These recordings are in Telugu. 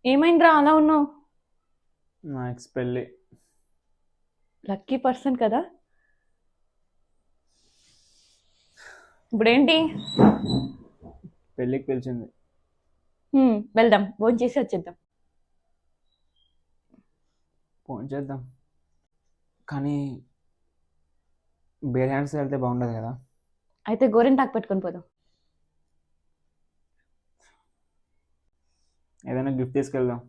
ఏమైందిరా అలా ఉన్నావు? నా ఎక్స్ పెళ్ళి. లక్కీ పర్సన్ కదా. ఇప్పుడేంటి? పెళ్ళికి పిలిచింది. వెళ్దాం, భోజనం చేసి వచ్చేద్దాం. ఫోన్ చేద్దాం, కానీ బేర్ హ్యాండ్స్ వెళ్తే బాగుండదు కదా. అయితే గోరింటాకు పెట్టుకొని పోదాం. ఏదైనా గిఫ్ట్ తీసుకెళ్దాం.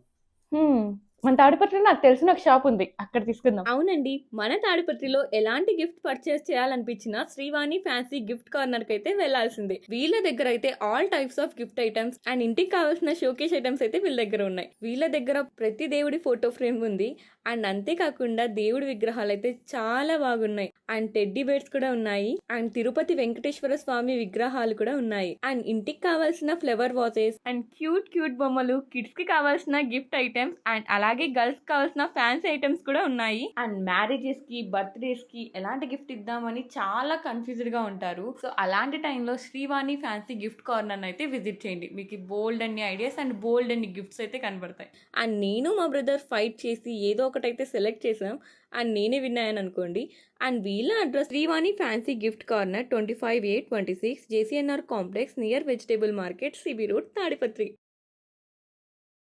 హ్మ్, మన తాడిపత్రిలో నాకు తెలిసిన ఒక షాప్ ఉంది, అక్కడ తీసుకుందాం. అవునండి, మన తాడిపత్రిలో ఎలాంటి గిఫ్ట్ పర్చేస్ చేయాలనిపించినా శ్రీవాణి ఫ్యాన్సీ గిఫ్ట్ కార్నర్ కి అయితే వెళ్లాల్సిందే. వీళ్ళ దగ్గర అయితే all types of gift items and ఇంటికి కావాల్సిన షోకేస్ ఐటమ్స్ అయితే వీళ్ళ దగ్గర ఉన్నాయి. వీళ్ళ దగ్గర ప్రతి దేవుడి ఫోటో ఫ్రేమ్ ఉంది. అండ్ అంతేకాకుండా దేవుడి విగ్రహాలు అయితే చాలా బాగున్నాయి. అండ్ టెడ్డీ బేర్స్ కూడా ఉన్నాయి. అండ్ తిరుపతి వెంకటేశ్వర స్వామి విగ్రహాలు కూడా ఉన్నాయి. అండ్ ఇంటికి కావాల్సిన flower vases and cute cute బొమ్మలు, కిడ్స్ కి కావాల్సిన గిఫ్ట్ ఐటమ్స్ అండ్ అలాగే గర్ల్స్ కావాల్సిన ఫ్యాన్సీ ఐటమ్స్ కూడా ఉన్నాయి. అండ్ మ్యారేజెస్ కి, బర్త్డేస్ కి ఎలాంటి గిఫ్ట్ ఇద్దామని చాలా కన్ఫ్యూజ్డ్ గా ఉంటారు. సో అలాంటి టైంలో శ్రీవాణి ఫ్యాన్సీ గిఫ్ట్ కార్నర్ అయితే విజిట్ చేయండి. మీకు బోల్డ్ అన్ని ఐడియాస్ అండ్ బోల్డ్ అన్ని గిఫ్ట్స్ అయితే కనబడతాయి. అండ్ నేను మా బ్రదర్ ఫైట్ చేసి ఏదో ఒకటైతే సెలెక్ట్ చేసాం. అండ్ నేనే విన్నాయని అనుకోండి. అండ్ వీళ్ళ address Srivani fancy gift corner 25A26 JCNR complex near vegetable market, CB road, Tadipatri.